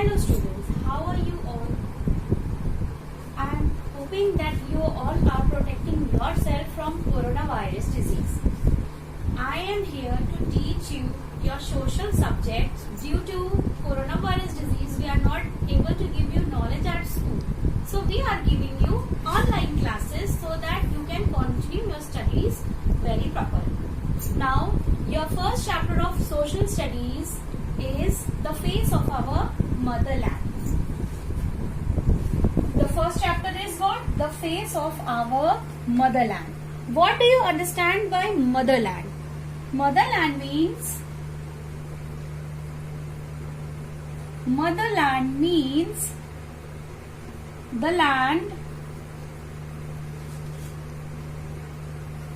Hello students, how are you all? I am hoping that you all are protecting yourself from coronavirus disease. I am here to teach you your social subjects. Due to coronavirus disease, we are not able to give you knowledge at school. So we are giving you online classes so that you can continue your studies very properly. Now, your first chapter of social studies is the face of our motherland. The first chapter is what? The face of our motherland. What do you understand by motherland? Motherland means the land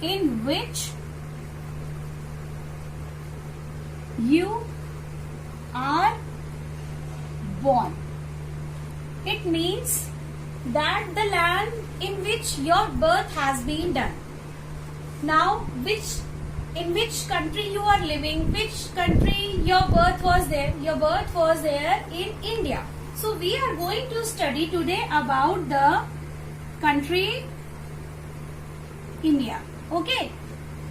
in which you are born. It means that the land in which your birth has been done. Now, in which country you are living, which country your birth was there? Your birth was there in India. So we are going to study today about the country India. Okay.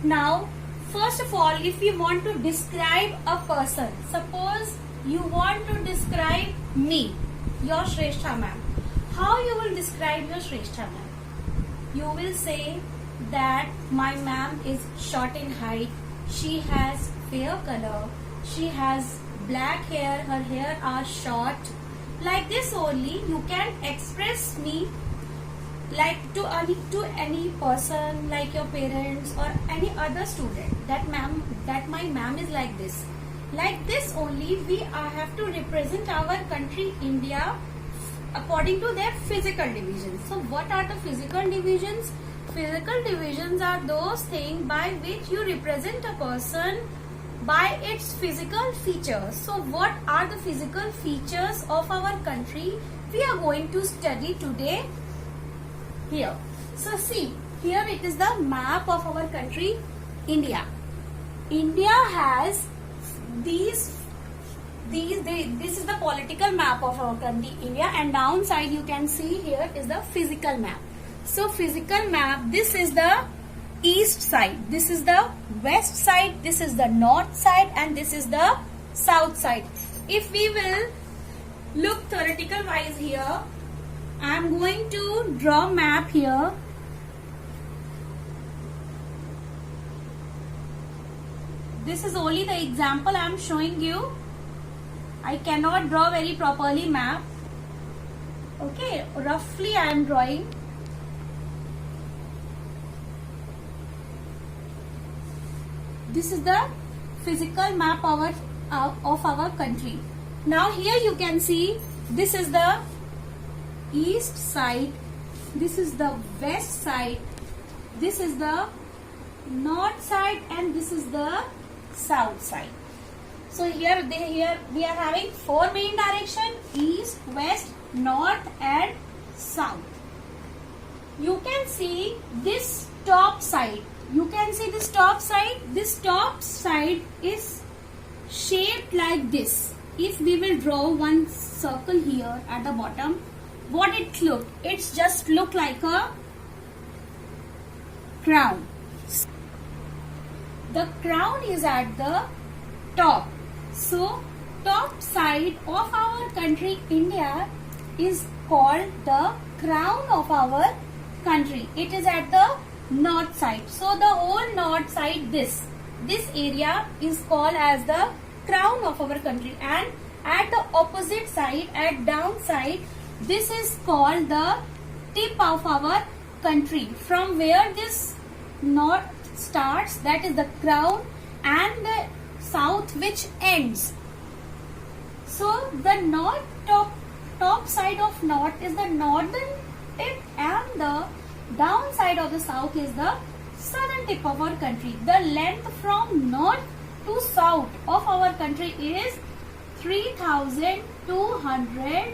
Now, first of all, if you want to describe a person, suppose you want to describe me, your Shrestha ma'am. How you will describe your Shrestha ma'am? You will say that my ma'am is short in height, she has fair color, she has black hair, her hair are short. Like this only you can express me, like to any person, like your parents or any other student, that my ma'am is like this. Like this only we have to represent our country India according to their physical divisions. So what are the physical divisions? Physical divisions are those things by which you represent a person by its physical features. So what are the physical features of our country? We are going to study today here. So see, here it is the map of our country India. India has this is the political map of our country India, and downside you can see here is the physical map. So physical map, this is the east side, this is the west side, this is the north side, and this is the south side. If we will look theoretical wise here, I am going to draw map here. This is only the example I am showing you. I cannot draw very properly map. Okay, roughly I am drawing. This is the physical map of our country. Now here you can see this is the east side, this is the west side, this is the north side, and this is the south side. So here we are having four main direction: east, west, north and south. You can see this top side. You can see this top side. This top side is shaped like this. If we will draw one circle here at the bottom, what it look? It's just look like a crown. The crown is at the top. So top side of our country India is called the crown of our country. It is at the north side. So the whole north side, this area is called as the crown of our country, and at the opposite side, at down side, this is called the tip of our country, from where this north starts, that is the crown, and the south which ends. So the north top side of north is the northern tip, and the down side of the south is the southern tip of our country. The length from north to south of our country is 3,200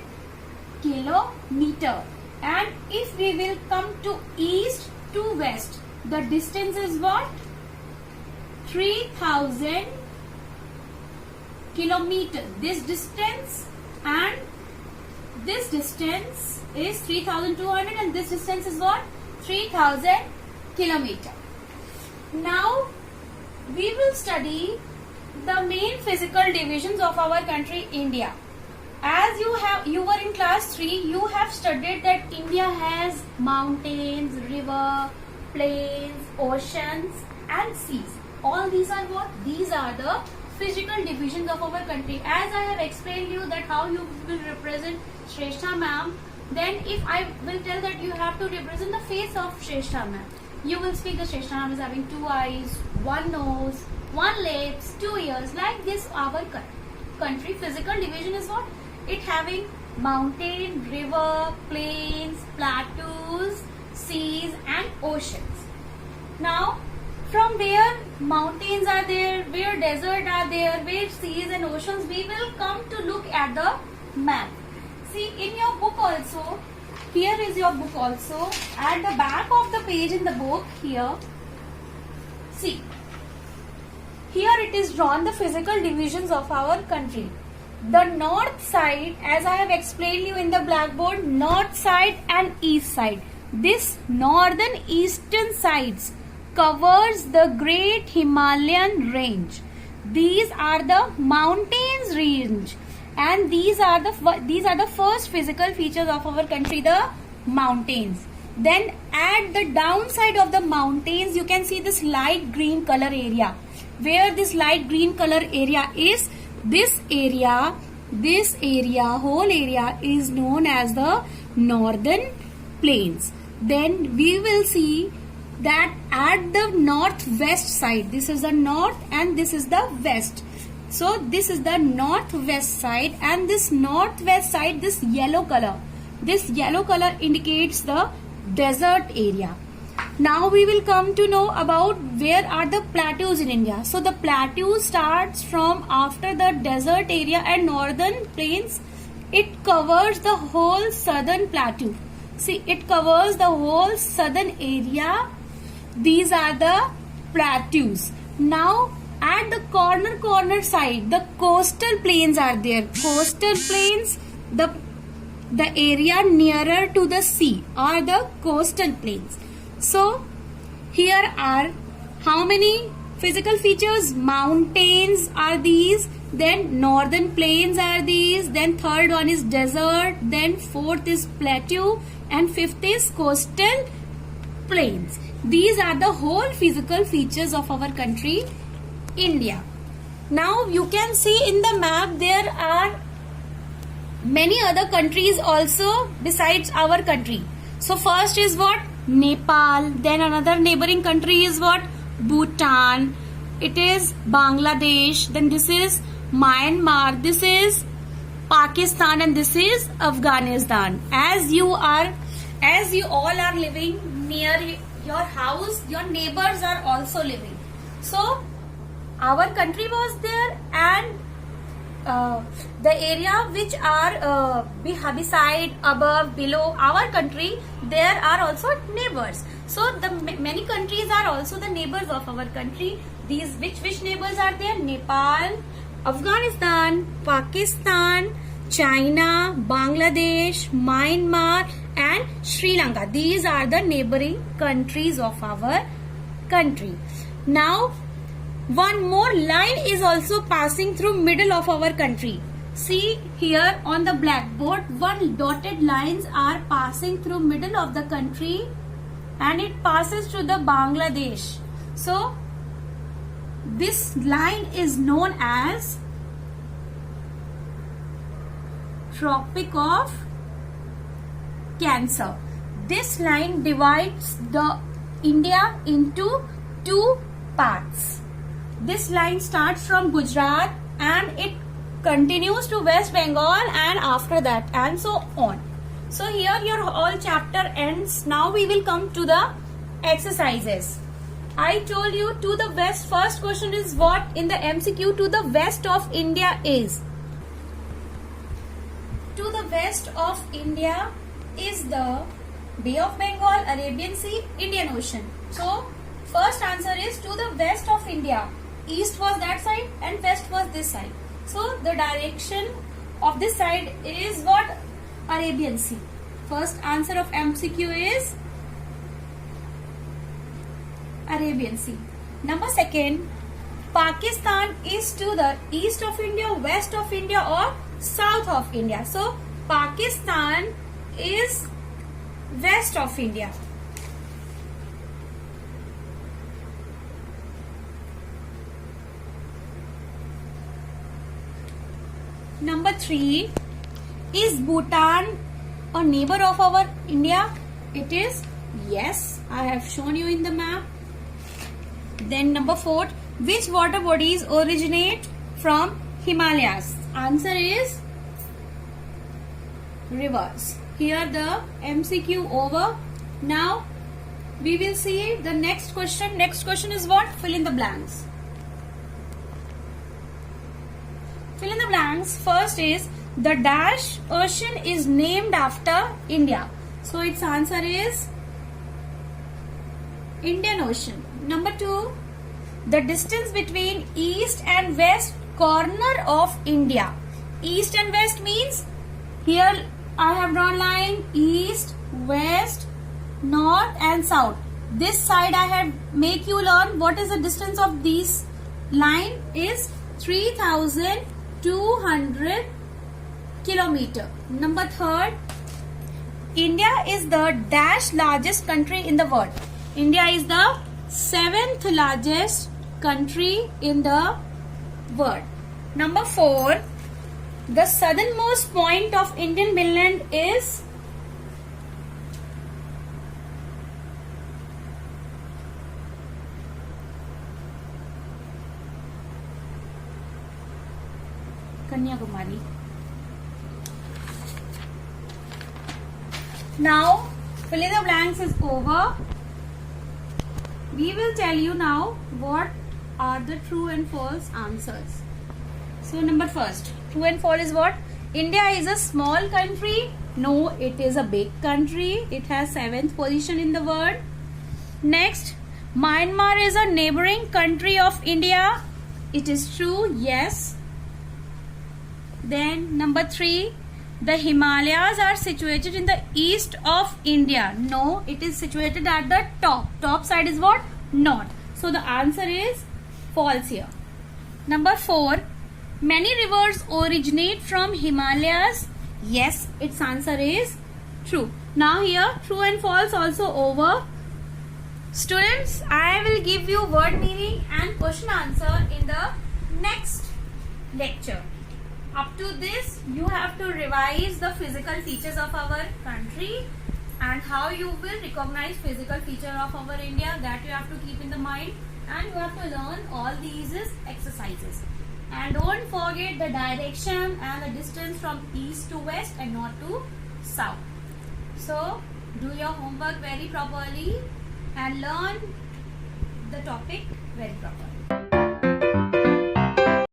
kilometer. And if we will come to east to west, the distance is what? 3,000 kilometers. This distance and this distance is 3200 and this distance is what? 3000 kilometer. Now we will study the main physical divisions of our country India. As you were in class 3, you have studied that India has mountains, river, plains, oceans and seas. All these are what? These are the physical divisions of our country. As I have explained you that how you will represent Shrestha ma'am, then if I will tell that you have to represent the face of Shrestha ma'am, you will speak the Shrestha ma'am is having 2 eyes, 1 nose, 1 lips, 2 ears. Like this our country physical division is what? It having mountain, river, plains, plateaus, seas and oceans. Now from where mountains are there, where desert are there, where seas and oceans, we will come to look at the map. See, in your book also, here is your book also. At the back of the page in the book here, see, here it is drawn the physical divisions of our country. The north side, as I have explained you in the blackboard, north side and east side. This northern eastern sides covers the great Himalayan range. These are the mountains range, and these are the first physical features of our country, the mountains. Then at the downside of the mountains, you can see this light green color area. Where this light green color area is, this area, whole area is known as the northern plains. Then we will see that at the northwest side, this is the north and this is the west. So this is the northwest side, and this northwest side, this yellow color indicates the desert area. Now we will come to know about where are the plateaus in India. So the plateau starts from after the desert area and northern plains. It covers the whole southern plateau. See, it covers the whole southern area. These are the plateaus. Now at the corner side, the coastal plains are there. Coastal plains, the area nearer to the sea are the coastal plains. So here are how many physical features? Mountains are these, then northern plains are these, then third one is desert, then fourth is plateau, and fifth is coastal plains. These are the whole physical features of our country India. Now you can see in the map there are many other countries also besides our country. So first is what? Nepal. Then another neighboring country is what? Bhutan. It is Bangladesh. Then this is Myanmar. This is Pakistan, and this is Afghanistan. As you all are living near your house, your neighbors are also living. So our country was there, and the area which are beside, above, below our country, there are also neighbors. So the many countries are also the neighbors of our country. These which neighbors are there? Nepal, Afghanistan, Pakistan, China, Bangladesh, Myanmar and Sri Lanka. These are the neighboring countries of our country. Now one more line is also passing through middle of our country. See here on the blackboard, one dotted lines are passing through middle of the country, and it passes to the Bangladesh. So this line is known as Tropic of Cancer. This line divides the India into two parts. This line starts from Gujarat and it continues to West Bengal, and after that and so on. So here your whole chapter ends. Now we will come to the exercises. I told you to the west, first question is what in the MCQ? To the west of India is. To the west of India is the Bay of Bengal, Arabian Sea, Indian Ocean. So first answer is to the west of India. East was that side and west was this side. So the direction of this side is what? Arabian Sea. First answer of MCQ is Arabian Sea. Number second, Pakistan is to the east of India, west of India or south of India. So Pakistan is west of India. Number 3, is Bhutan a neighbor of our India? It is yes. I have shown you in the map. Then number 4, which water bodies originate from Himalayas? Answer is rivers. Here the MCQ over. Now we will see the next question. Next question is what? Fill in the blanks. Fill in the blanks. First is the dash ocean is named after India. So its answer is Indian Ocean. Number 2, the distance between east and west corner of India. East and west means here I have drawn line east, west, north and south. This side I have make you learn what is the distance of these line is 3,200 kilometer. Number 3, India is the dash largest country in the world. India is the 7th largest country in the world. Number 4, the southernmost point of Indian mainland is Kanyakumari. Now, fill in the blanks is over. We will tell you now what are the true and false answers. So, number first, true and false is what? India is a small country. No, it is a big country. It has 7th position in the world. Next, Myanmar is a neighboring country of India. It is true, yes. Then, number 3, the Himalayas are situated in the east of India. No, it is situated at the top. Top side is what? North. So the answer is false here. Number 4, many rivers originate from Himalayas. Yes, its answer is true. Now here true and false also over. Students, I will give you word meaning and question answer in the next lecture. Up to this, you have to revise the physical features of our country and how you will recognize physical feature of our India. That you have to keep in the mind, and you have to learn all these exercises. And don't forget the direction and the distance from east to west and north to south. So, do your homework very properly and learn the topic very properly.